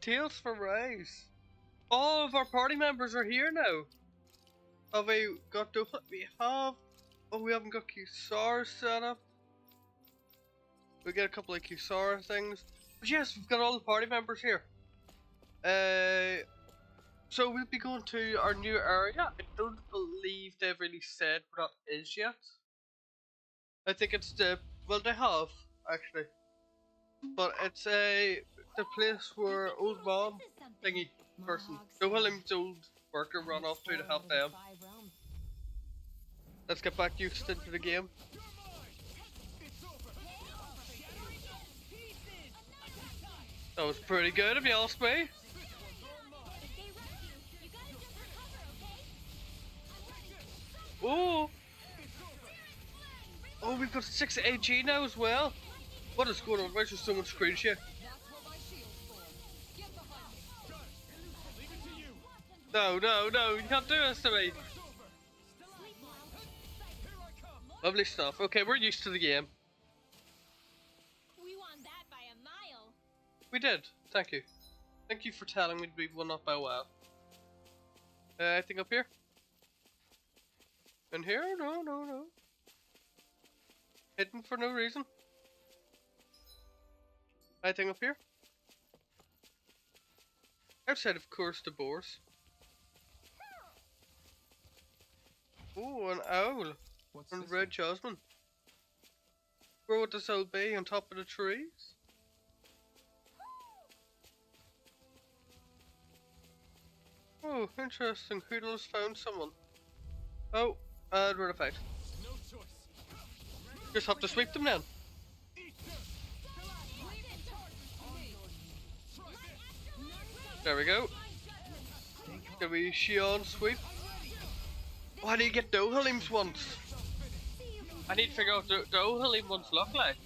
Tales from Rise. All of our party members are here now. Have we got the... We have... Oh, we haven't got Kisara set up. We get a couple of Kisara things. But yes, we've got all the party members here. So we'll be going to our new area. I don't believe they've really said what that is yet. I think it's the... Well, they have, actually. But it's the place where old mom thingy person, no William's old worker run off to help them. Let's get back used into the game. That was pretty good if you ask me. Oh! Oh, we've got 6 AG now as well. What is going on? Why is there so much screen share? No, no, no, you can't do this to me. Lovely stuff. Okay, we're used to the game. We won that by a mile. We did. Thank you. Thank you for telling me we won up by a while. Anything up here? In here? No, no, no. Hidden for no reason. Anything up here? Outside, of course, the boars. Oh, an owl. And red jasmine. Where would this owl be? On top of the trees? Oh, interesting. Hoodle's found someone. Oh, we're in a fight. Just have to sweep them then. There we go. Can we Shion sweep? Why do you get Dohalims once? I need to figure out what the Dohalim ones look like.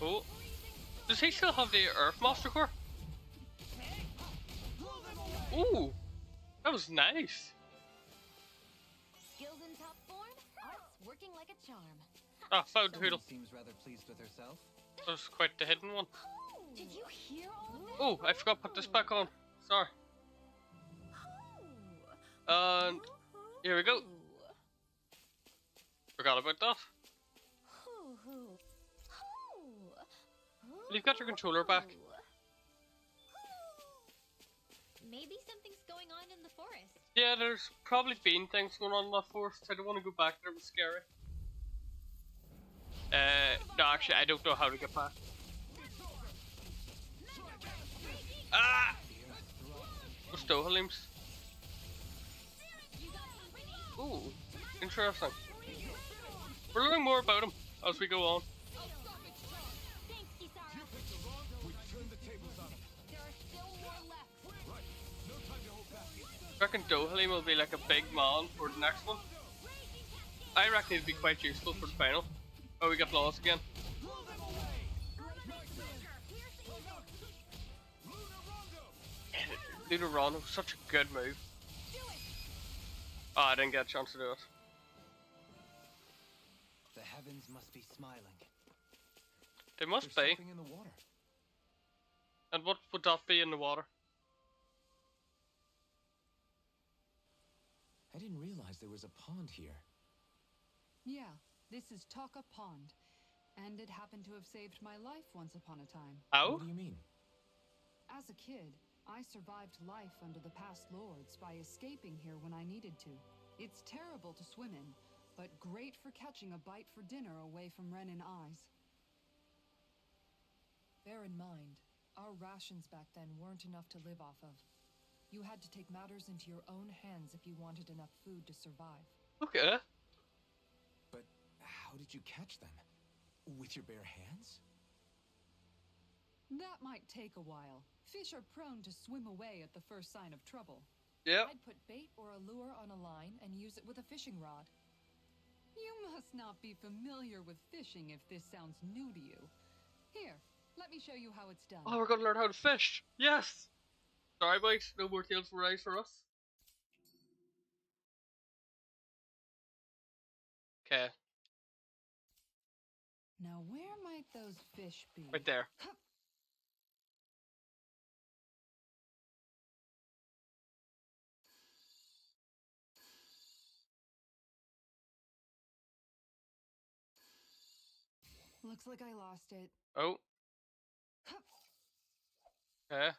Oh. Does he still have the Earth Master Core? Ooh. That was nice. Skills in top form, art's working like a charm. Ah, found Hoodle. Seems rather pleased with herself. That was quite the hidden one. Did you hear all of that? Oh, I forgot to put this back on. Sorry. And here we go. Forgot about that. You've got your controller back. Maybe something's going on in the forest. Yeah, there's probably been things going on in that forest. I don't want to go back there, it was scary. No, actually, I don't know how to get past. Ah! What's Dohalims? Ooh, interesting. We're learning more about them as we go on. I reckon Dohalim will be like a big man for the next one. I reckon it'd be quite useful for the final. Oh, we got lost again. Luna Rondo, such a good move. Oh, I didn't get a chance to do it. The heavens must be smiling. They must There's be. something in the water. And what would that be in the water? I didn't realize there was a pond here. Yeah, this is Taka Pond, and it happened to have saved my life once upon a time. Oh? What do you mean? As a kid, I survived life under the past lords by escaping here when I needed to. It's terrible to swim in, but great for catching a bite for dinner away from Ren and eyes. Bear in mind, our rations back then weren't enough to live off of. You had to take matters into your own hands if you wanted enough food to survive. Okay. But how did you catch them? With your bare hands? That might take a while. Fish are prone to swim away at the first sign of trouble. Yep. I'd put bait or a lure on a line and use it with a fishing rod. You must not be familiar with fishing if this sounds new to you. Here, let me show you how it's done. Oh, we're gonna learn how to fish. Yes. Sorry, boys. No more Tales from Rise for us. Okay, Now, where might those fish be? right there. Hup. Looks like I lost it. Oh, Hup. okay.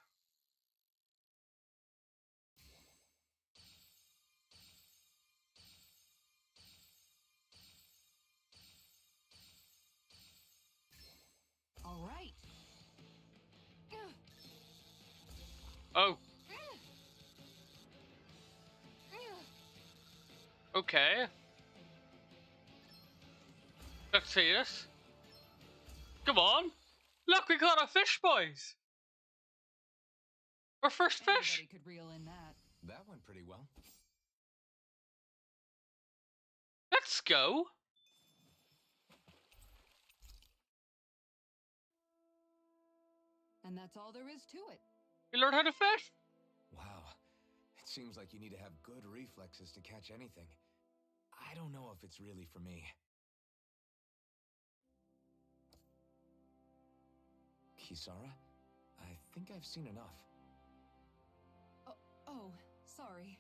All right. Oh, okay. Let's see this. Come on. Look, we caught a fish, boys. Our first fish. Anybody could reel in that. That went pretty well. Let's go. And that's all there is to it. We learned how to fish. Wow. It seems like you need to have good reflexes to catch anything. I don't know if it's really for me. Kisara, I think I've seen enough. Oh, sorry.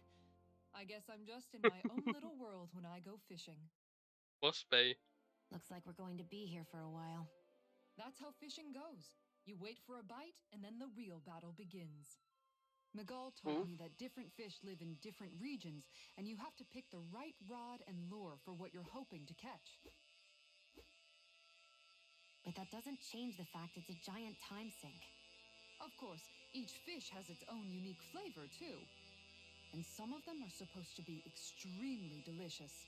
I guess I'm just in my own little world when I go fishing. Must be. Looks like we're going to be here for a while. That's how fishing goes. You wait for a bite, and then the real battle begins. Miguel told me that different fish live in different regions, and you have to pick the right rod and lure for what you're hoping to catch. But that doesn't change the fact it's a giant time sink. Of course, each fish has its own unique flavor, too. And some of them are supposed to be extremely delicious.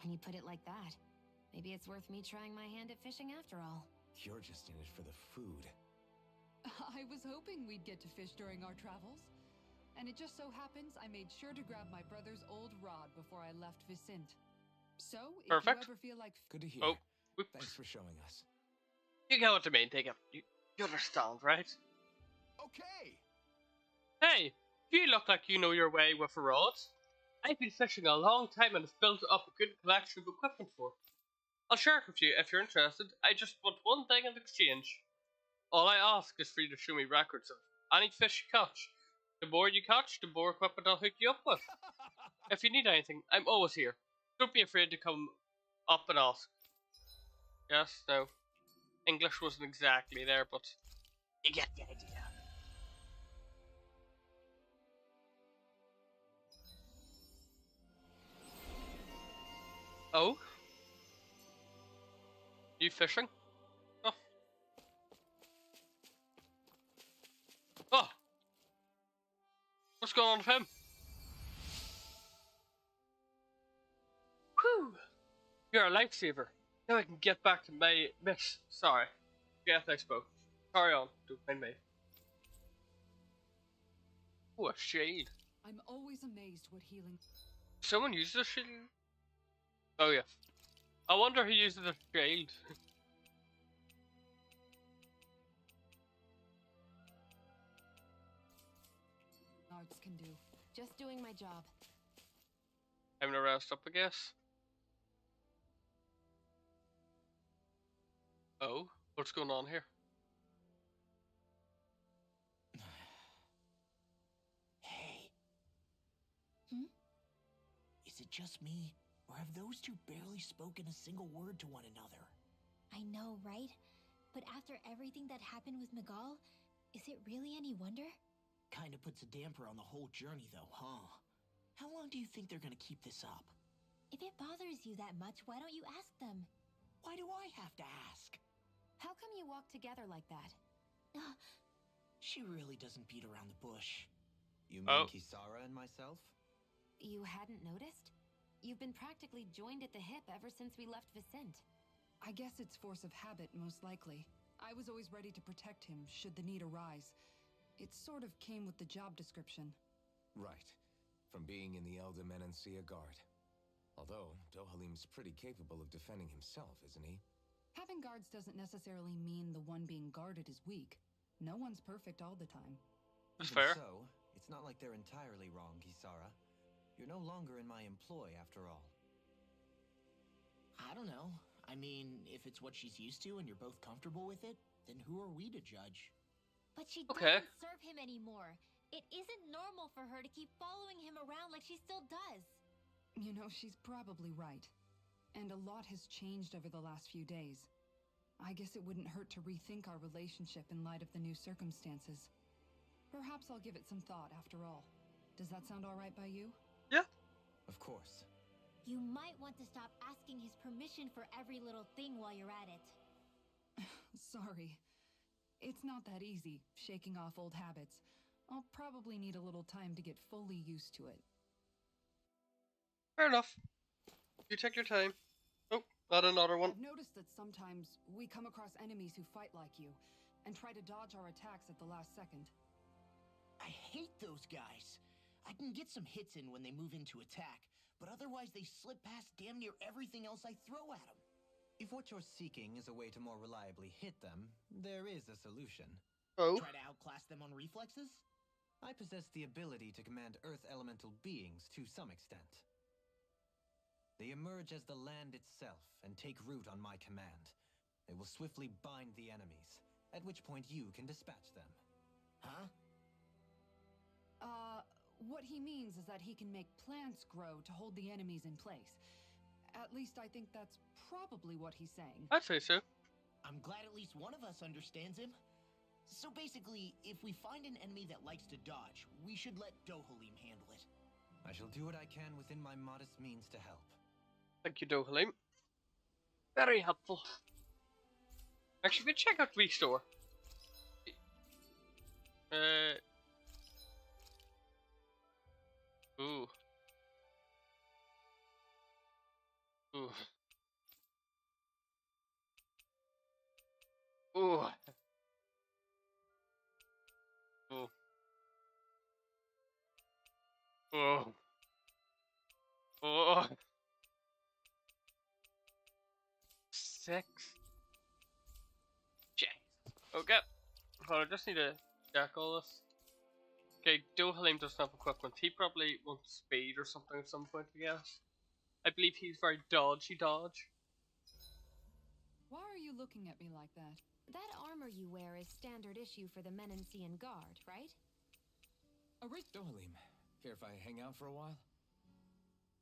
When you put it like that, maybe it's worth me trying my hand at fishing after all. You're just in it for the food. I was hoping we'd get to fish during our travels. And it just so happens I made sure to grab my brother's old rod before I left Vicente. So, if Perfect. you ever feel like... Good to hear. Oh, whoops. Thanks for showing us. You get what I mean. Take it. You understand, right? Okay! Hey, you look like you know your way with a rod. I've been fishing a long time and have built up a good collection of equipment for it. I'll share it with you if you're interested. I just want one thing in exchange. All I ask is for you to show me records of any fish you catch. The more you catch, the more equipment I'll hook you up with. If you need anything, I'm always here. Don't be afraid to come up and ask. Yes, no. English wasn't exactly there, but you get the idea. Oh? You fishing? Oh. Oh! What's going on with him? Whew! You're a lifesaver. Now I can get back to my miss. Sorry. Yes, I spoke. Carry on. Don't mind me. Oh, a shade. I'm always amazed what healing... Someone uses a shield? Oh, yeah. I wonder who uses a shield. arts can do. Just doing my job. Having to rest up, I guess. Oh, what's going on here? Hey. Hmm? Is it just me, or have those two barely spoken a single word to one another? I know, right? But after everything that happened with Miguel, is it really any wonder? Kinda puts a damper on the whole journey, though, huh? How long do you think they're gonna keep this up? If it bothers you that much, why don't you ask them? Why do I have to ask? How come you walk together like that? She really doesn't beat around the bush. You mean Oh. Kisara and myself? You hadn't noticed? You've been practically joined at the hip ever since we left Vicente. I guess it's force of habit, most likely. I was always ready to protect him, should the need arise. It sort of came with the job description. Right. From being in the Elder Menancia Guard. Although, Dohalim's pretty capable of defending himself, isn't he? Having guards doesn't necessarily mean the one being guarded is weak. No one's perfect all the time. That's Even fair. So, it's not like they're entirely wrong, Kisara. You're no longer in my employ, after all. I don't know. I mean, if it's what she's used to and you're both comfortable with it, then who are we to judge? But she Okay. doesn't serve him anymore. It isn't normal for her to keep following him around like she still does. You know, she's probably right. And a lot has changed over the last few days. I guess it wouldn't hurt to rethink our relationship in light of the new circumstances. Perhaps I'll give it some thought after all. Does that sound all right by you? Yeah. Of course. You might want to stop asking his permission for every little thing while you're at it. Sorry. It's not that easy, shaking off old habits. I'll probably need a little time to get fully used to it. Fair enough. You take your time. Oh, not another one. I've noticed that sometimes we come across enemies who fight like you and try to dodge our attacks at the last second. I hate those guys. I can get some hits in when they move into attack, but otherwise they slip past damn near everything else I throw at them. If what you're seeking is a way to more reliably hit them, there is a solution. Oh. Try to outclass them on reflexes? I possess the ability to command Earth elemental beings to some extent. They emerge as the land itself and take root on my command. They will swiftly bind the enemies, at which point you can dispatch them. Huh? What he means is that he can make plants grow to hold the enemies in place. At least I think that's probably what he's saying. I'd say so. I'm glad at least one of us understands him. So basically, if we find an enemy that likes to dodge, we should let Dohalim handle it. I shall do what I can within my modest means to help. Thank you, Dohalim. Very helpful. Actually, we check out Restore. Ooh. Ooh. Ooh. Ooh. Ooh. Ooh. 6. Jeez. Okay. Well, I just need to check all this. Okay, Dohalim doesn't have equipment. He probably wants speed or something at some point, I guess. I believe he's very dodgy dodge. Why are you looking at me like that? That armor you wear is standard issue for the Menancian Guard, right? Dohalim, care if I hang out for a while?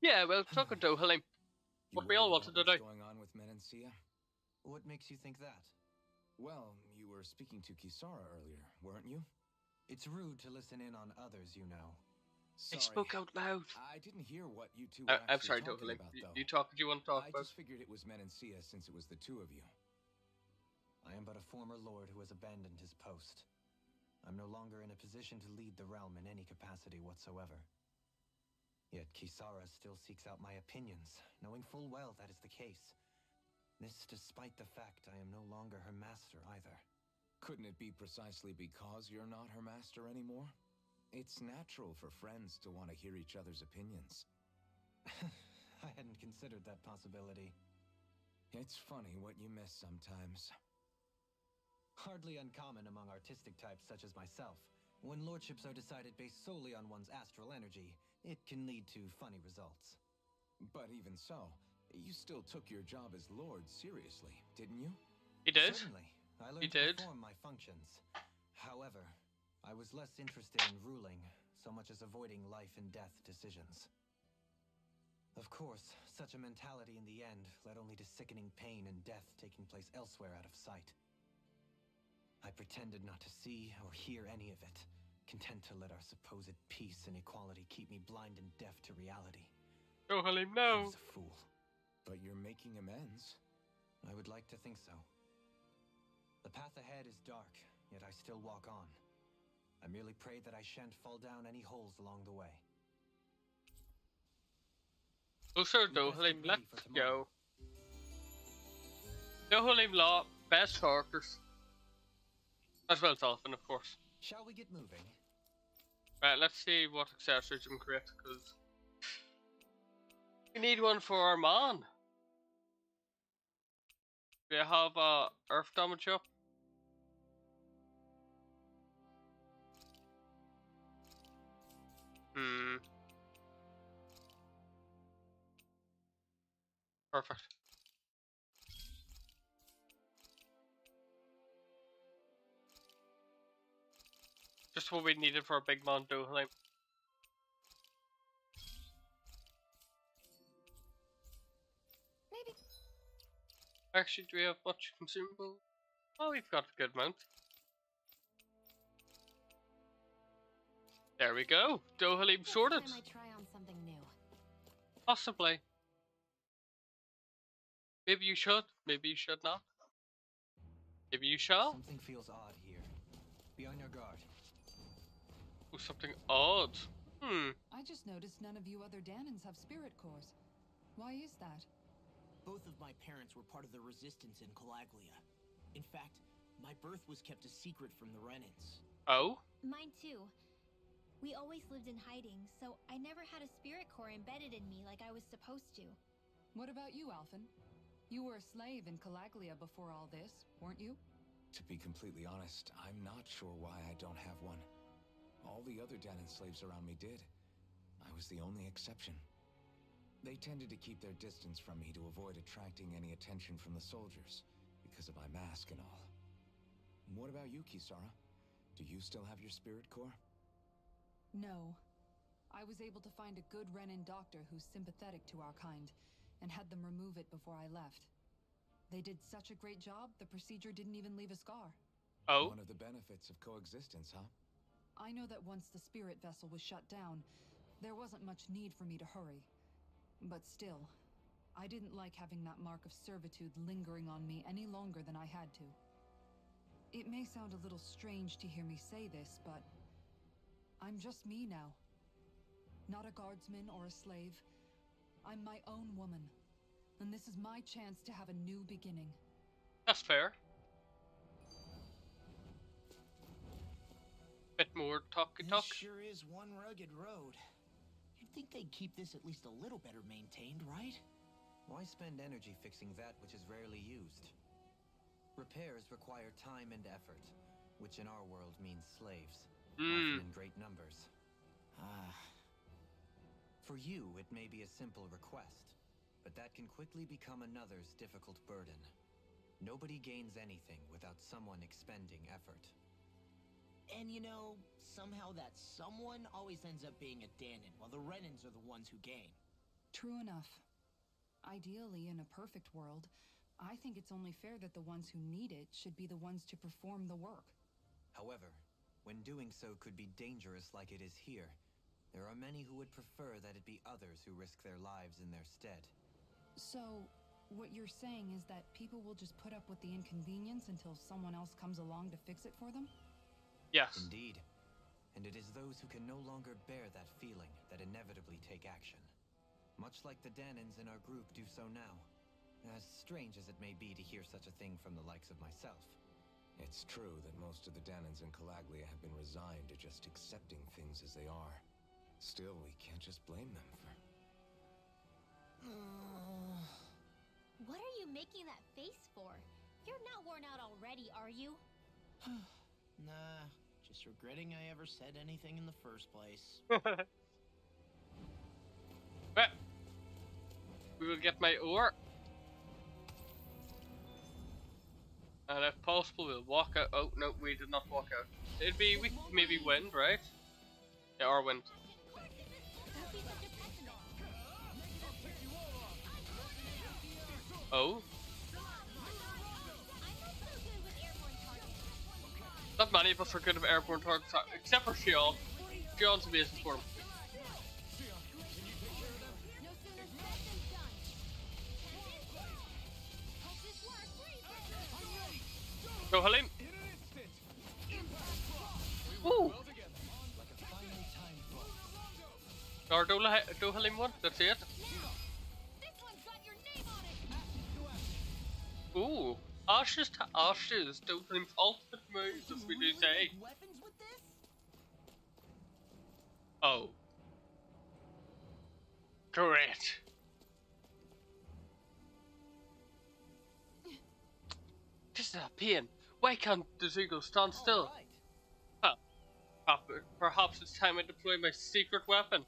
Yeah, well, talk with Dohalim. What we all wanted to do. What's going on with Menancia? What makes you think that? Well, you were speaking to Kisara earlier, weren't you? It's rude to listen in on others, you know. I spoke out loud. I didn't hear what you two were I'm sorry, talking Dohalim. about, though. You talk what you want to talk I about. just figured it was Menancia since it was the two of you. I am but a former lord who has abandoned his post. I'm no longer in a position to lead the realm in any capacity whatsoever. Yet Kisara still seeks out my opinions, knowing full well that is the case. This despite the fact I am no longer her master either. Couldn't it be precisely because you're not her master anymore? It's natural for friends to want to hear each other's opinions. I hadn't considered that possibility. It's funny what you miss sometimes. Hardly uncommon among artistic types such as myself. When lordships are decided based solely on one's astral energy, it can lead to funny results. But even so, you still took your job as lord seriously, didn't you? He did. Certainly. I He learned did. to perform my functions. However, I was less interested in ruling, so much as avoiding life and death decisions. Of course, such a mentality in the end led only to sickening pain and death taking place elsewhere out of sight. I pretended not to see or hear any of it, content to let our supposed peace and equality keep me blind and deaf to reality. Dohalim, I no. was a fool. But you're making amends. I would like to think so. The path ahead is dark, yet I still walk on. I merely pray that I shan't fall down any holes along the way. Oh, sure, You best Dohalim, get ready let's for tomorrow. go. Dohalim Law, best characters. As well as Dolphin, of course. Shall we get moving? Right, let's see what accessories we can create, because we need one for our man. We have earth damage up. Perfect. Just what we needed for a big man Dohalim. Maybe. Actually, do we have much consumable? Oh, we've got a good amount. There we go. Dohalim sorted. Next time I try on something new. Possibly. Maybe you should. Maybe you should not. Maybe you shall. Something feels odd here. Be on your guard. Oh, something odd. I just noticed none of you other Danans have spirit cores. Why is that? Both of my parents were part of the resistance in Calaglia. In fact, my birth was kept a secret from the Renans. Oh? Mine too. We always lived in hiding, so I never had a spirit core embedded in me like I was supposed to. What about you, Alphen? You were a slave in Calaglia before all this, weren't you? To be completely honest, I'm not sure why I don't have one. All the other Danan slaves around me did. I was the only exception. They tended to keep their distance from me to avoid attracting any attention from the soldiers, because of my mask and all. What about you, Kisara? Do you still have your spirit core? No. I was able to find a good Renan doctor who's sympathetic to our kind, and had them remove it before I left. They did such a great job, the procedure didn't even leave a scar. Oh? One of the benefits of coexistence, huh? I know that once the spirit vessel was shut down, there wasn't much need for me to hurry. But still, I didn't like having that mark of servitude lingering on me any longer than I had to. It may sound a little strange to hear me say this, but I'm just me now. Not a guardsman or a slave. I'm my own woman. And this is my chance to have a new beginning. That's fair. Bit more talky talk. This sure is one rugged road. You'd think they'd keep this at least a little better maintained, right? Why spend energy fixing that which is rarely used? Repairs require time and effort, which in our world means slaves, often in great numbers. For you, it may be a simple request, but that can quickly become another's difficult burden. Nobody gains anything without someone expending effort. And you know, somehow that someone always ends up being a Danan, while the Renans are the ones who gain. True enough. Ideally, in a perfect world, I think it's only fair that the ones who need it should be the ones to perform the work. However, when doing so could be dangerous like it is here, there are many who would prefer that it be others who risk their lives in their stead. So, what you're saying is that people will just put up with the inconvenience until someone else comes along to fix it for them? Yes. Indeed. And it is those who can no longer bear that feeling that inevitably take action. Much like the Danans in our group do so now. As strange as it may be to hear such a thing from the likes of myself. It's true that most of the Danans in Calaglia have been resigned to just accepting things as they are. Still, we can't just blame them for... What are you making that face for? You're not worn out already, are you? Nah, just regretting I ever said anything in the first place. Well, we will get my ore. And if possible, we'll walk out. Oh, no, we did not walk out. It'd be, we maybe wind, right? Yeah, or wind. Oh? Not many of us are good at airborne targets, except for Shion. Shion's amazing for him. Go, Halim! Woo! Or do Halim one, that's it. Ooh, ashes to ashes, Dohalim's ultimate moves, as we do say. Weapons with this? Oh. Great. This is a pain. Why can't the Zeugles stand still? Right. Huh. Perhaps it's time I deploy my secret weapon.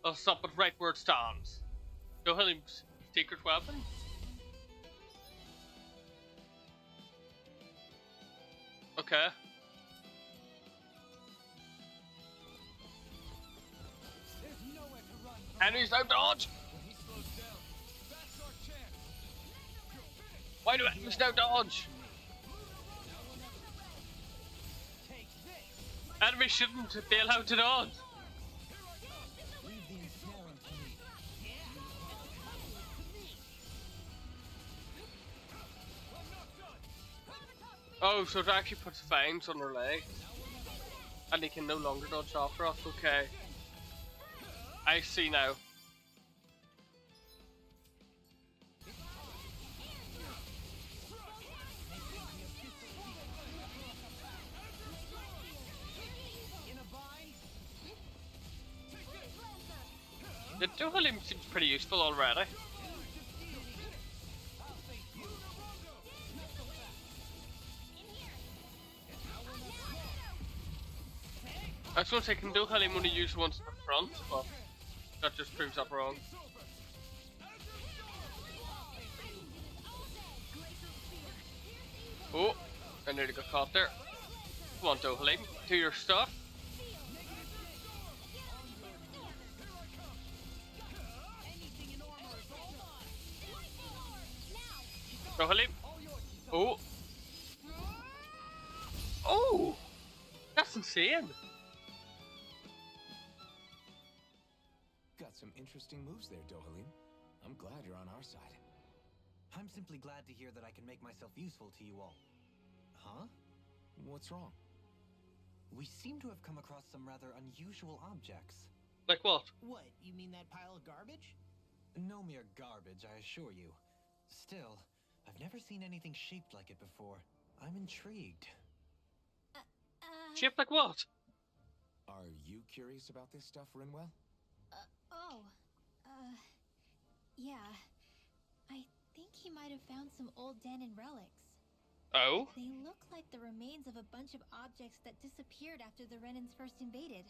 I'll stop it right where it stands. Dohalim's secret weapon? Okay. Enemies now dodge! Why do enemies now dodge? Enemies shouldn't be allowed to dodge. Oh, so it actually puts fangs on her legs. And they can no longer dodge after us, okay. I see now. The Dohalim seems pretty useful already. I was going to say, can Dohalim only use once in the front, but that just proves up wrong. Oh, I nearly got caught there. Come on, Dohalim, do your stuff. Dohalim. Oh. Oh! That's insane! Got some interesting moves there, Dohalim. I'm glad you're on our side. I'm simply glad to hear that I can make myself useful to you all. Huh? What's wrong? We seem to have come across some rather unusual objects. Like what? What, you mean that pile of garbage? No mere garbage, I assure you. Still, I've never seen anything shaped like it before. I'm intrigued. Shaped like what? Are you curious about this stuff, Rinwell? Yeah. I think he might have found some old Danon relics. Oh? They look like the remains of a bunch of objects that disappeared after the Renans first invaded.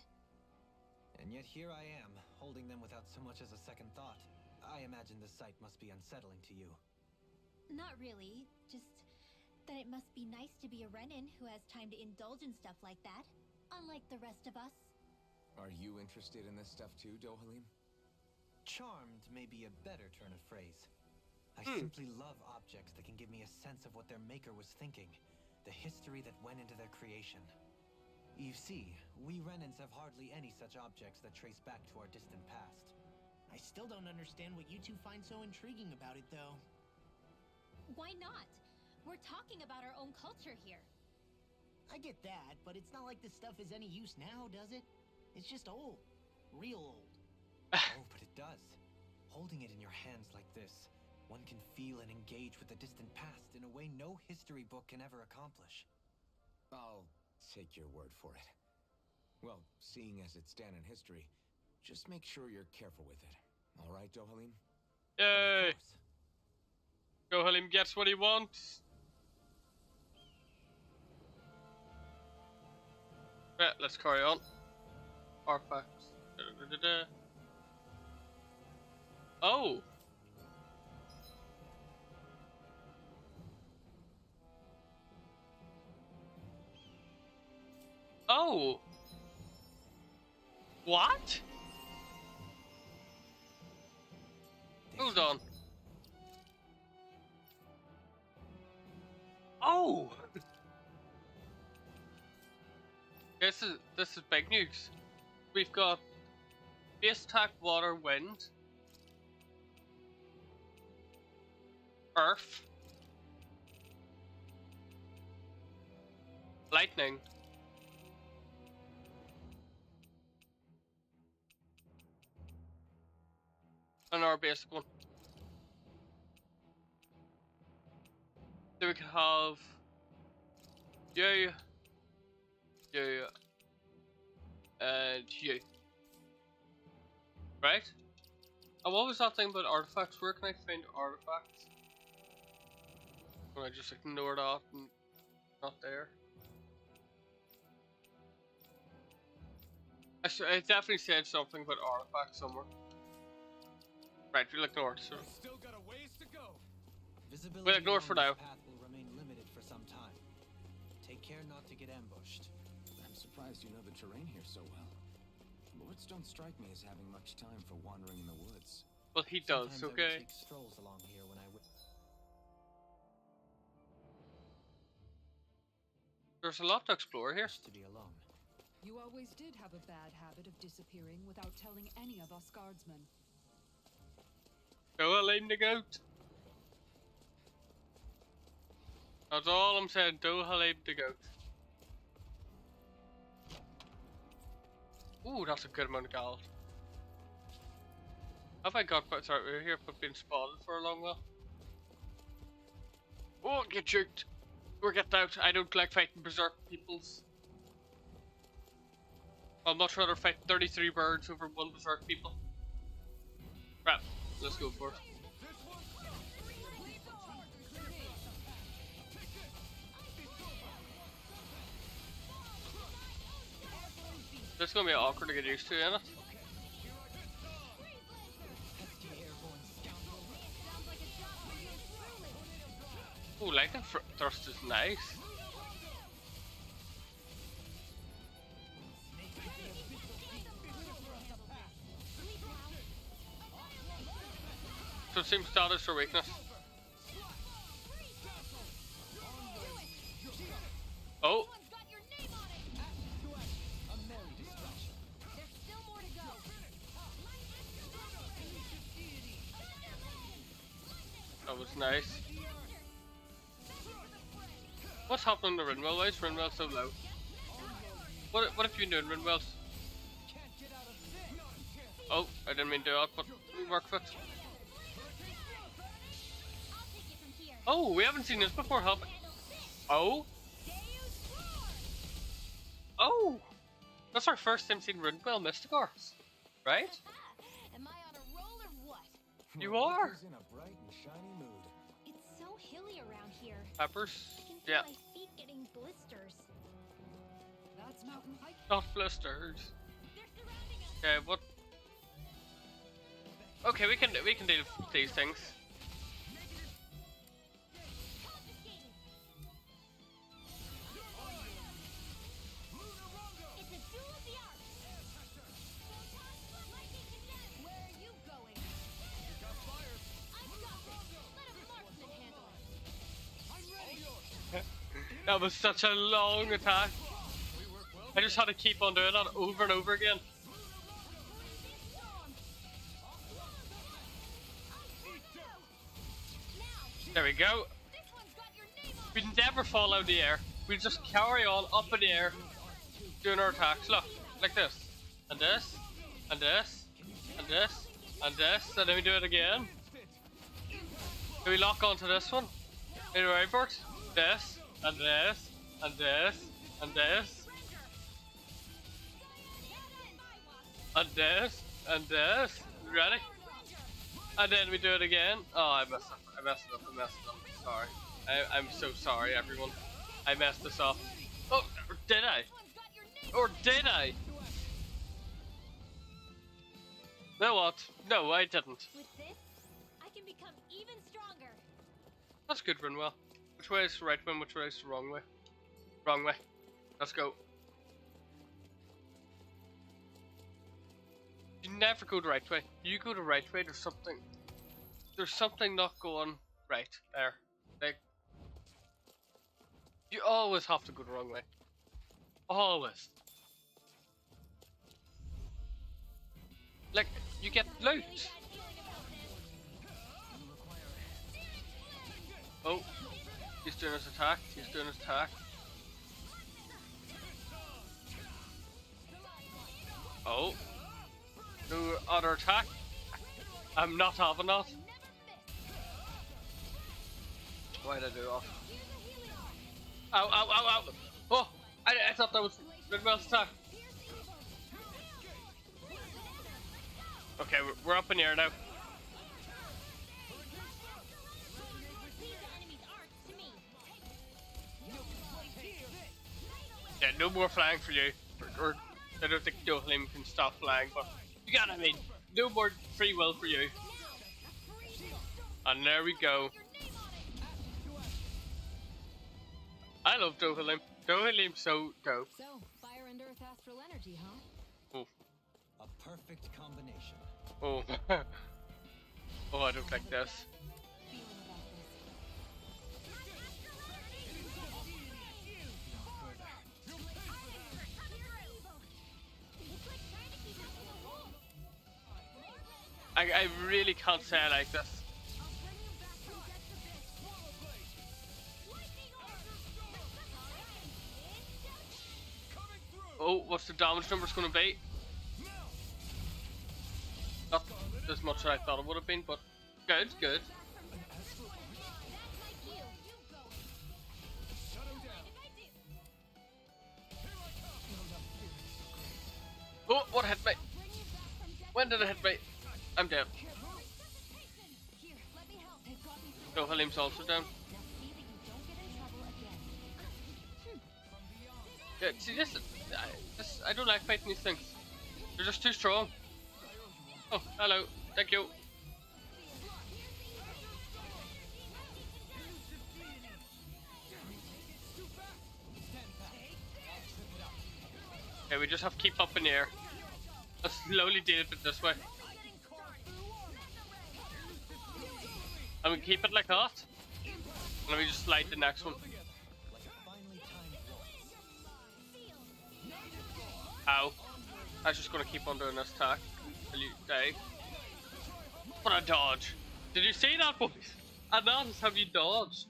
And yet here I am, holding them without so much as a second thought. I imagine this sight must be unsettling to you. Not really, just that it must be nice to be a Renan who has time to indulge in stuff like that, unlike the rest of us. Are you interested in this stuff too, Dohalim? Charmed may be a better turn of phrase. I simply love objects that can give me a sense of what their maker was thinking, the history that went into their creation. You see, we Renans have hardly any such objects that trace back to our distant past. I still don't understand what you two find so intriguing about it, though. Why not? We're talking about our own culture here. I get that, but it's not like this stuff is any use now, does it? It's just old. Real old. Oh, but it does. Holding it in your hands like this, one can feel and engage with the distant past in a way no history book can ever accomplish. I'll take your word for it. Well, seeing as it's Danon history, just make sure you're careful with it. All right, Dohalim? Yay! Of course. Dohalim gets what he wants. Right, let's carry on. Artifacts. Oh! Oh! What? Hold on. Oh! This is big news. We've got base attack, water, wind, earth, lightning, and our basic one. Then we can have you, and you. Right? And what was that thing about artifacts? Where can I find artifacts? When I just ignore that and not there. I definitely said something about artifacts somewhere. Right, we'll ignore it. So. Still got a ways to go. Visibility We'll ignore it for now. along this path will remain limited for some time. Take care not to get ambushed. I'm surprised you know the terrain here so well. Lords don't strike me as having much time for wandering in the woods. Well, he does, Sometimes I would okay? take strolls along here when I would. There's a lot to explore here. Wish to be alone. You always did have a bad habit of disappearing without telling any of us guardsmen. Go Elaine the goat. That's all I'm saying. Do Halib the goat. Ooh, that's a good amount of gold. Have I got? Sorry, we're here but been spotted for a long while. Oh, get juked. We're getting out. I don't like fighting berserk peoples. I'd much rather fight 33 birds over one berserk people. Right, let's go for it. This is gonna be awkward to get used to, isn't it? Ooh, lightning thrust is nice. So it seems status or weakness. Oh! That was nice. What's happening to Rinwell? Why is Rinwell so low? What have you been doing, Rinwell? Oh, I didn't mean to do that, but we work with it. Oh, we haven't seen this before, have we? Oh? Oh! That's our first time seeing Rinwell Mystigars, right? Am I on a roll or what? You Well, are! Ricky's in a bright and shiny mood. It's so hilly around here. Peppers? I can feel Yeah. my feet getting blisters. That's mountain hiking. Not blisters. They're surrounding us. Okay, what? Okay, we can deal with these things. Confiscated. It's a duel of the arts. Lightning condemned. Where are you going? I've got this. Let a marksman handle it. That was such a long attack. I just had to keep on doing that over and over again. There we go. This one's got your name on We never fall out of the air. We just carry on up in the air, doing our attacks. Look, like this, and this, and this, and this, and this, and then we do it again. Do we lock onto this one? In the right, this, and this, and this, and this, and this, and this. Ready? And then we do it again. Oh, I messed up. I messed it up. Sorry. I'm so sorry, everyone. I messed this up. Oh, did I? Or did I? No, what? No, I didn't. With this, I can become even stronger. That's good, Rinwell. Which way is the right one? Which way is the wrong way? Wrong way. Let's go. You never go the right way. You go the right way. There's something not going right there. Like, you always have to go the wrong way. Always. Like, you get loot. Oh, he's doing his attack. He's doing his attack. Oh. No other attack. I'm not having that. Why did I do that? Ow, ow, ow, ow. Oh, I thought that was Rinwell's attack. Okay, we're up in the air now. Yeah, no more flying for you. Or I don't think Dohalim can stop flying, but you got what I mean. No more free will for you. And there we go. I love Dohalim. Dohalim's so dope. So, fire and earth astral energy, huh? Oh. perfect combination. Oh. Oh, I don't like this. Feeling about this. I really can't say I like this. Oh, what's the damage numbers going to be? Not as much as I thought it would have been, but good, good. Oh, what hit me? When did it hit me? I'm dead. Oh, Halim's also down. Yeah, see this, I don't like fighting these things. They're just too strong. Oh, hello. Thank you. Okay, we just have to keep up in the air. Let's slowly deal with it this way. And we keep it like that. And then we just slide the next one. Ow. I was just gonna keep on doing this attack until you die. What a dodge. Did you see that, boys? And now have you dodged?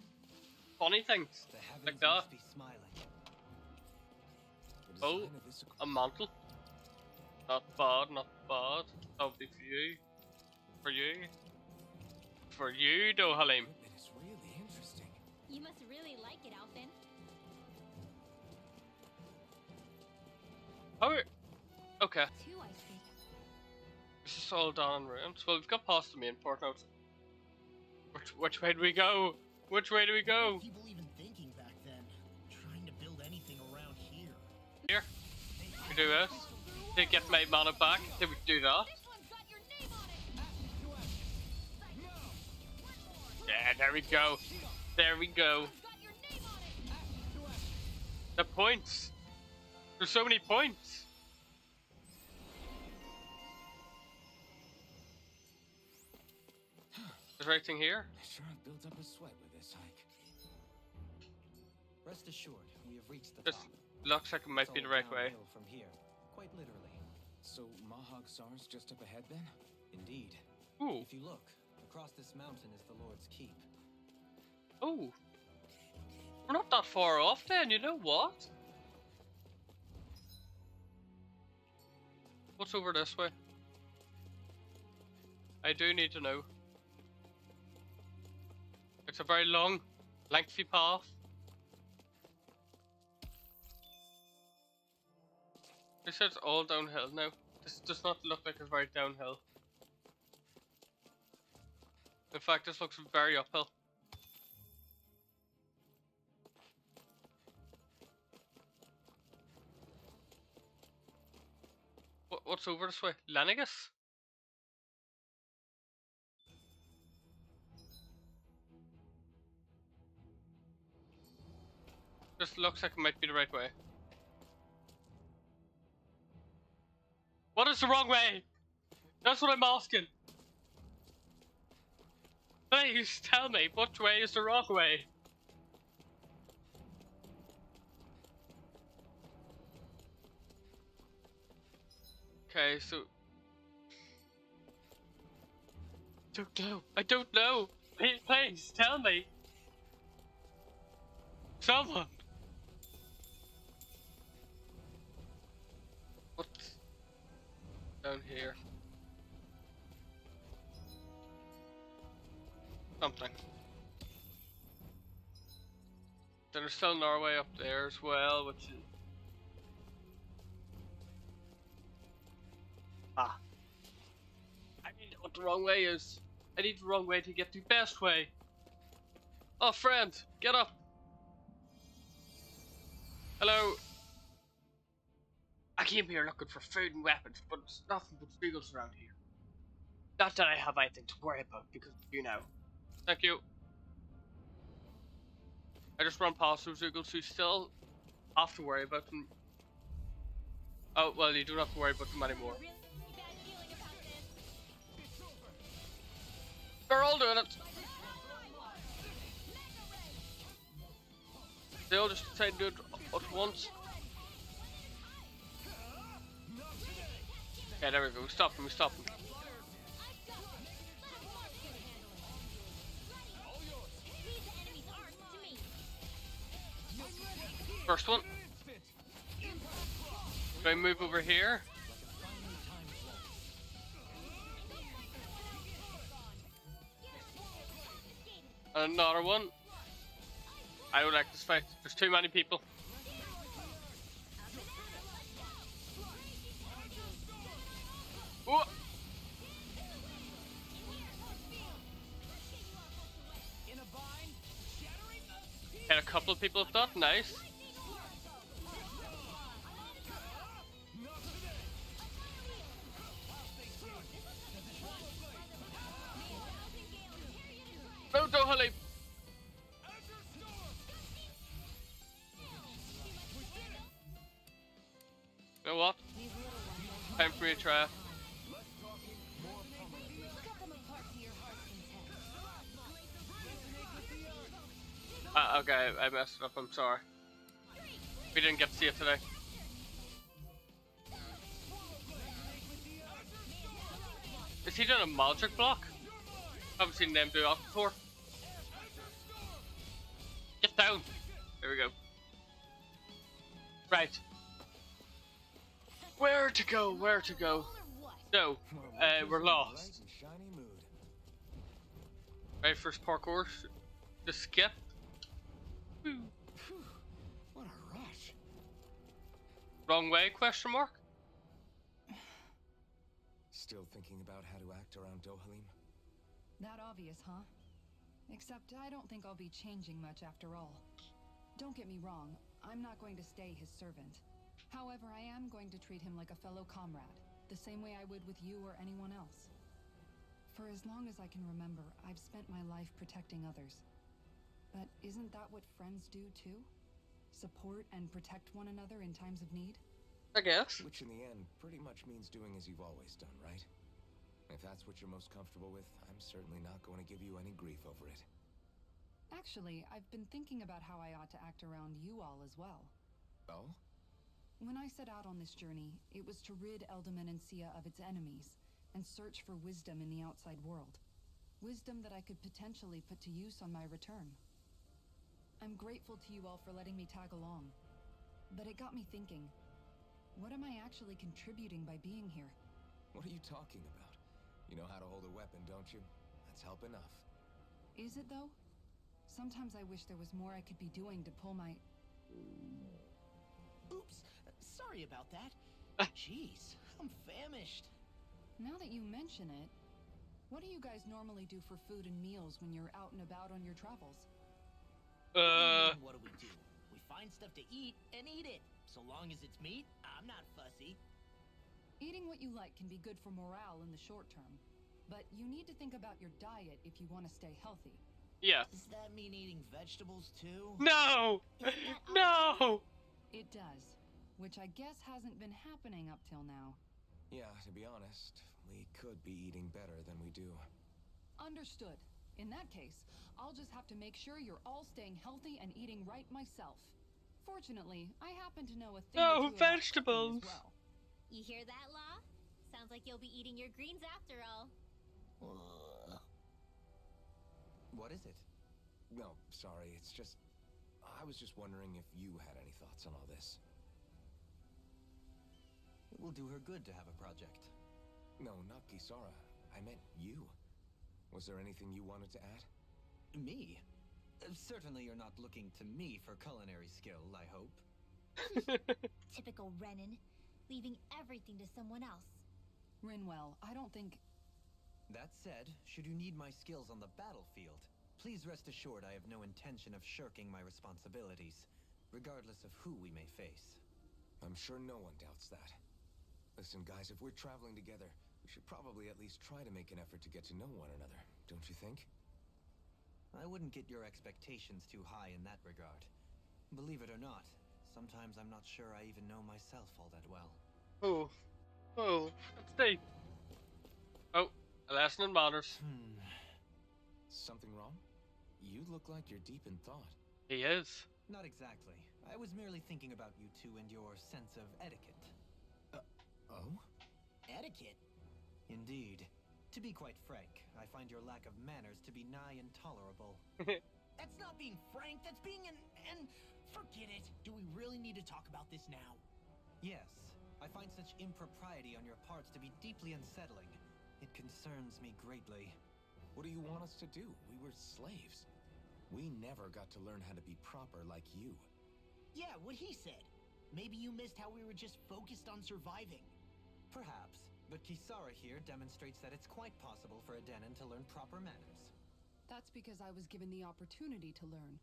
Funny things. Like that. Oh, a mantle. Not bad, not bad. That'll be for you. For you. For you, though, Halim. It is really interesting. You must really like it, Alphen. Oh, okay. Two, I see. This is all down in ruins. Well, we've got past the main port now. Which way do we go? Which way do we go? People even thinking back then, trying to build anything around here. Here. We do this. To get my mana back. Then we do that. This one's got your name on it. Yeah, there we go. There we go. Got your name on it. The points. There's so many points. Is there anything here? I sure have built up a sweat with this hike. Rest assured, we have reached the This top. looks like it might It's be the all right way. downhill from here, quite literally. So Mahag Sar's just up ahead then? Indeed. Ooh. If you look, across this mountain is the Lord's Keep. Oh. We're not that far off then, you know what? What's over this way? I do need to know. It's a very long, lengthy path. This says all downhill now. This does not look like it's very downhill. In fact, this looks very uphill. What's over this way? Lanigus? This looks like it might be the right way. What is the wrong way? That's what I'm asking. Please tell me which way is the wrong way. Okay, so don't know. I don't know. Please tell me. Someone. What's down here? Something. Then there's still Norway up there as well, which is... Ah. I need to know what the wrong way is. I need the wrong way to get the best way. Oh, friend, get up. Hello. I came here looking for food and weapons, but there's nothing but Zeugles around here. Not that I have anything to worry about because of you now. Thank you. I just run past those Zeugles, so you still have to worry about them. Oh, well, you don't have to worry about them anymore. Really bad They're all doing it. They all just decide to do it at once. Yeah, there we go. Stop him, stop him. First one. Do I move over here? Another one. I don't like this fight. There's too many people. Oh. Had a couple of people with that. Nice. No, don't leave. You know what? Time for me to try it. Okay, I messed it up, I'm sorry. We didn't get to see it today. Is he doing a magic block? Haven't seen them do that before. Get down! There we go. Right. Where to go? Where to go? No, we're lost. Right, first parkour. Just skip. What a rush. Wrong way? Question mark? Still thinking about how to act around Dohalim? That obvious, huh? Except I don't think I'll be changing much after all. Don't get me wrong, I'm not going to stay his servant. However, I am going to treat him like a fellow comrade, the same way I would with you or anyone else. For as long as I can remember, I've spent my life protecting others. But isn't that what friends do too? Support and protect one another in times of need? I guess. Which in the end pretty much means doing as you've always done, right? If that's what you're most comfortable with, I'm certainly not going to give you any grief over it. Actually, I've been thinking about how I ought to act around you all as well. Oh? When I set out on this journey, it was to rid Eldomenencia of its enemies and search for wisdom in the outside world. Wisdom that I could potentially put to use on my return. I'm grateful to you all for letting me tag along. But it got me thinking, what am I actually contributing by being here? What are you talking about? You know how to hold a weapon, don't you? That's help enough. Is it though? Sometimes I wish there was more I could be doing to pull my... Oops, sorry about that. Jeez, I'm famished. Now that you mention it, what do you guys normally do for food and meals when you're out and about on your travels? What do? We find stuff to eat and eat it. So long as it's meat, I'm not fussy. Eating what you like can be good for morale in the short term, but you need to think about your diet if you want to stay healthy. Yeah. Does that mean eating vegetables too? No! No! It does, which I guess hasn't been happening up till now. Yeah, to be honest, we could be eating better than we do. Understood. In that case, I'll just have to make sure you're all staying healthy and eating right myself. Fortunately, I happen to know a thing or two about vegetables. cooking as well. You hear that, Law? Sounds like you'll be eating your greens after all. What is it? No, sorry, it's just... I was just wondering if you had any thoughts on all this. It will do her good to have a project. No, not Kisara. I meant you. Was there anything you wanted to add? Me? Certainly you're not looking to me for culinary skill, I hope. Typical Renan, leaving everything to someone else. Rinwell, I don't think... That said, should you need my skills on the battlefield, please rest assured I have no intention of shirking my responsibilities, regardless of who we may face. I'm sure no one doubts that. Listen, guys, if we're traveling together, we should probably at least try to make an effort to get to know one another, don't you think? I wouldn't get your expectations too high in that regard. Believe it or not, sometimes I'm not sure I even know myself all that well. Oh. Oh. That's deep. Oh, a lesson in manners. something wrong? You look like you're deep in thought. He is. Not exactly. I was merely thinking about you two and your sense of etiquette. Oh? Etiquette? Indeed. To be quite frank, I find your lack of manners to be nigh intolerable. That's not being frank, that's being an... Forget it. Do we really need to talk about this now? Yes, I find such impropriety on your parts to be deeply unsettling. It concerns me greatly. What do you want us to do? We were slaves. We never got to learn how to be proper like you. Yeah, what he said. Maybe you missed how we were just focused on surviving. Perhaps, but Kisara here demonstrates that it's quite possible for a Denon to learn proper manners. That's because I was given the opportunity to learn.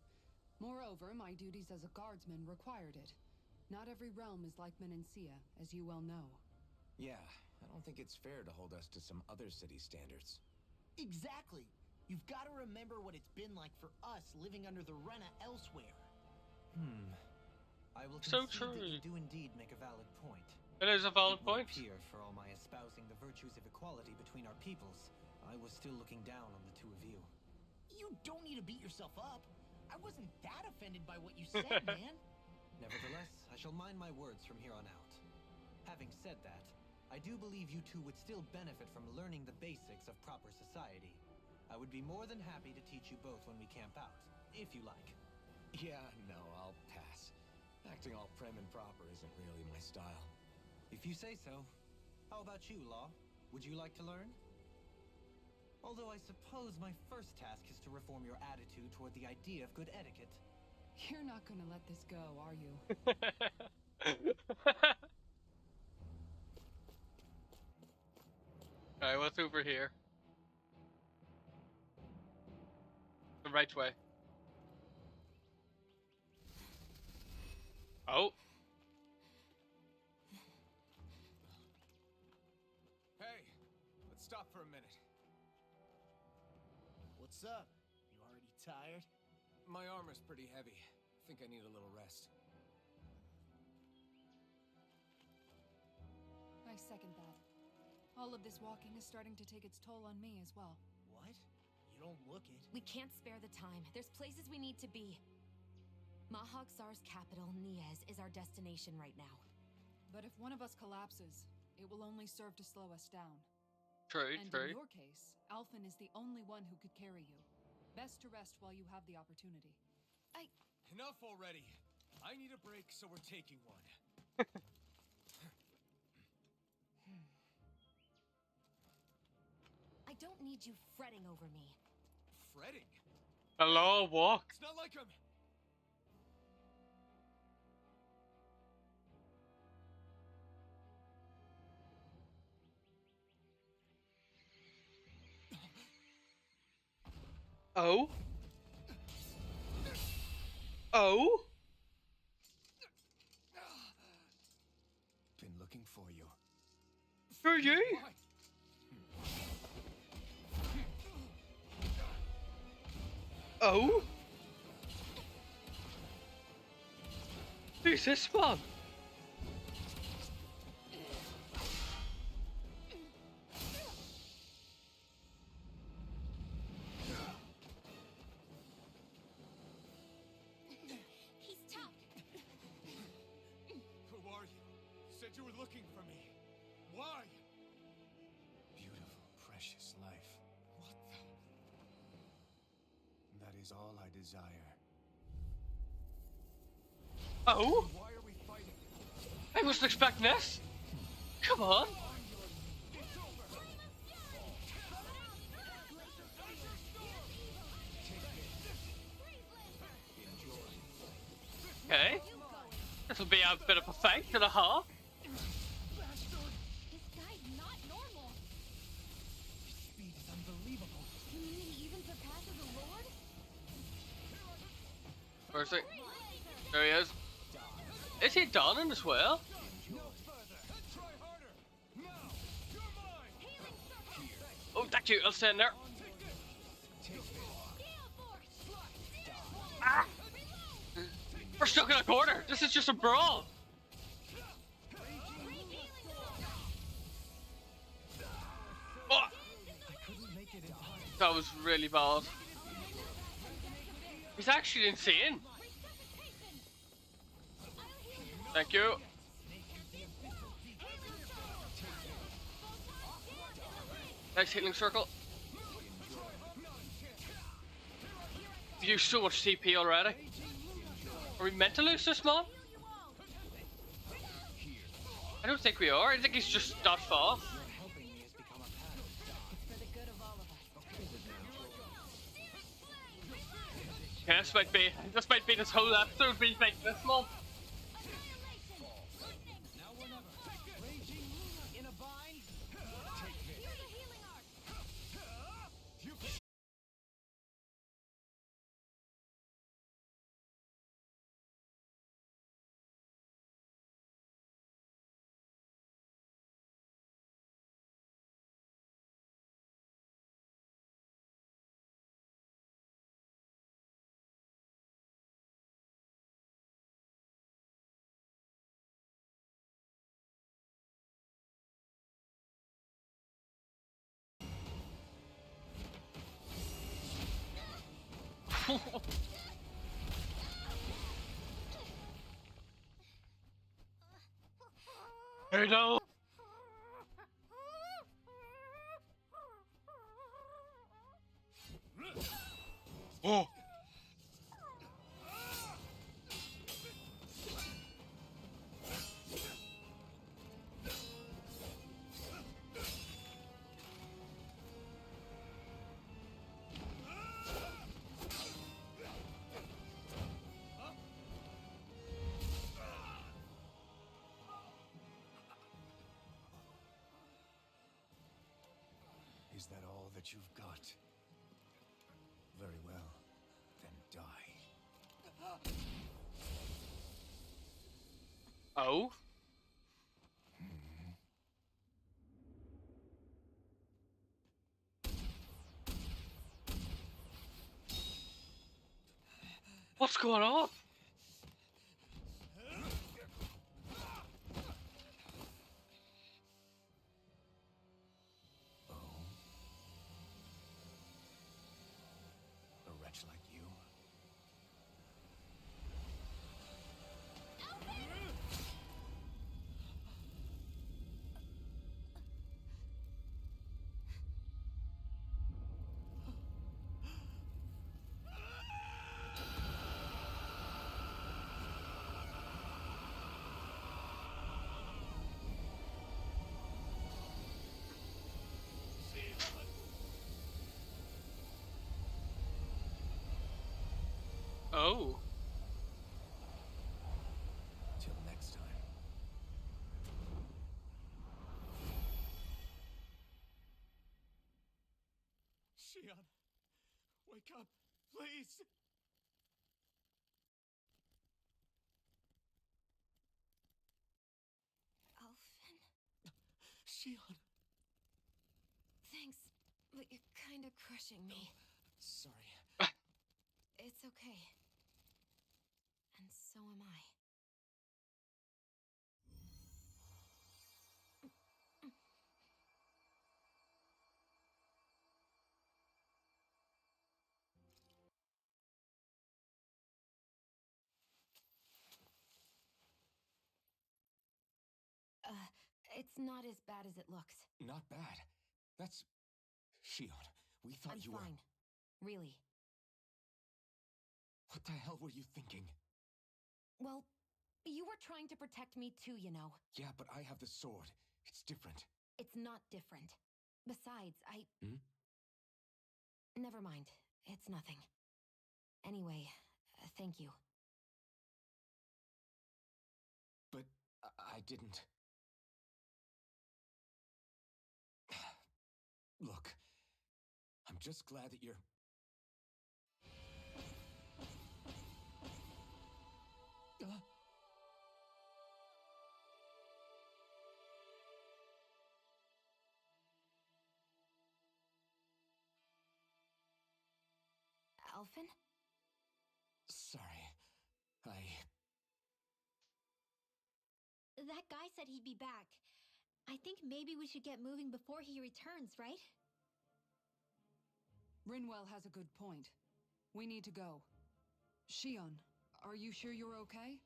Moreover, my duties as a guardsman required it. Not every realm is like Menancia, as you well know. Yeah, I don't think it's fair to hold us to some other city standards. Exactly. You've got to remember what it's been like for us living under the Rena elsewhere. I will So concede that you true. do indeed make a valid point. It is a valid It would point. appear, for all my espousing the virtues of equality between our peoples, I was still looking down on the two of you. You don't need to beat yourself up. I wasn't that offended by what you said, man. Nevertheless, I shall mind my words from here on out. Having said that, I do believe you two would still benefit from learning the basics of proper society. I would be more than happy to teach you both when we camp out, if you like. Yeah, no, I'll pass. Acting all prim and proper isn't really my style. If you say so. How about you, Law? Would you like to learn? Although I suppose my first task is to reform your attitude toward the idea of good etiquette. You're not gonna let this go, are you? Alright, what's over here? The right way. Oh. Hey, let's stop for a minute. What's up? You already tired? My armor's pretty heavy. I think I need a little rest. I second that. All of this walking is starting to take its toll on me as well. What? You don't look it. We can't spare the time. There's places we need to be. Mahag Sar's capital, Niez, is our destination right now. But if one of us collapses, it will only serve to slow us down. True, And true. in your case, Alphen is the only one who could carry you. Best to rest while you have the opportunity. Enough already. I need a break, so we're taking one. I don't need you fretting over me. Fretting? A long walk. It's not like I'm... Oh? Oh? Been looking for you. For you? Why? Oh? Who's this one? He's tough. Who are you? Said you were looking for me. Why? Beautiful, precious life. What the... That is all I desire. Oh? Why are we fighting? I wasn't expecting this. Come on. Okay. This will be a bit of a fight and a half. This guy's not normal. His speed is unbelievable. You mean he even surpasses the Lord? Where is he? There he is. Is he Donan as well? No further. Try harder. Now, you're mine. Oh, thank you. I'll stand there. Ah! We're stuck in a corner. This is just a brawl. Oh, I couldn't make it in time. that was really bad. He's actually insane. Thank you. Nice healing circle. We've used so much TP already. Are we meant to lose this man? I don't think we are. I think he's just that fast. Yeah, this might be this whole episode be like this one. Hey, no. Oh. Is that all that you've got? Very well, then die. Oh? What's going on? A wretch like you? Oh. Till next time. Shion, wake up, please! Alphen? Shion! Thanks, but you're kind of crushing me. Sorry. It's okay. And so am I. It's not as bad as it looks. Not bad. That's... Shion, we thought I'm you fine. Really. What the hell were you thinking? Well, you were trying to protect me too, you know. Yeah, but I have the sword. It's different. It's not different. Besides, Hmm? Never mind. It's nothing. Anyway, thank you. But I didn't... Look, I'm just glad that you're... Alphen? Sorry. That guy said he'd be back. I think maybe we should get moving before he returns, right? Rinwell has a good point. We need to go. Shion, are you sure you're okay?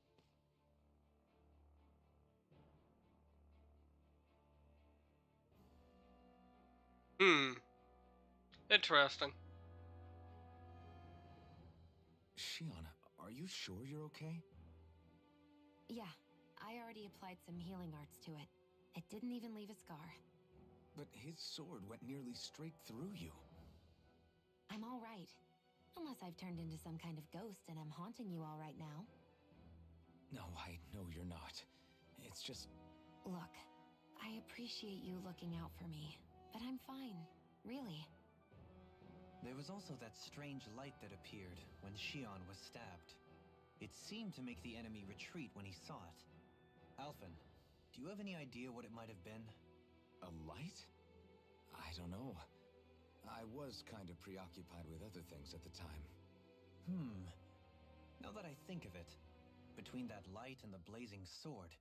Interesting. Shion, are you sure you're okay? Yeah, I already applied some healing arts to it. It didn't even leave a scar. But his sword went nearly straight through you. I'm all right. Unless I've turned into some kind of ghost and I'm haunting you all right now. No, I know you're not. It's just... Look, I appreciate you looking out for me, but I'm fine. Really. There was also that strange light that appeared when Shion was stabbed. It seemed to make the enemy retreat when he saw it. Alphen, do you have any idea what it might have been? a light? I don't know. I was kind of preoccupied with other things at the time. Now that I think of it, between that light and the blazing sword,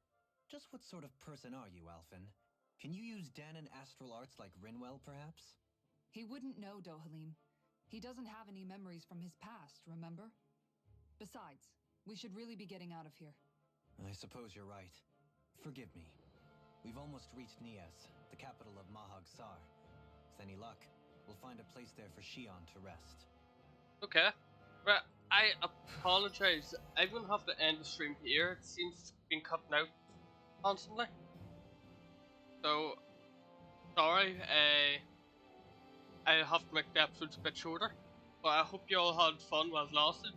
just what sort of person are you, Alphen? Can you use Dahnan astral arts like Rinwell, perhaps? He wouldn't know, Dohalim. He doesn't have any memories from his past, remember? Besides, we should really be getting out of here. I suppose you're right. Forgive me. We've almost reached Niez, the capital of Mahag Saar. With any luck, we'll find a place there for Shion to rest. Okay. Right, I apologize. I'm gonna have to end the stream here. It seems it's been cutting out constantly. So, sorry, I have to make the episodes a bit shorter. But I hope you all had fun while it lasted.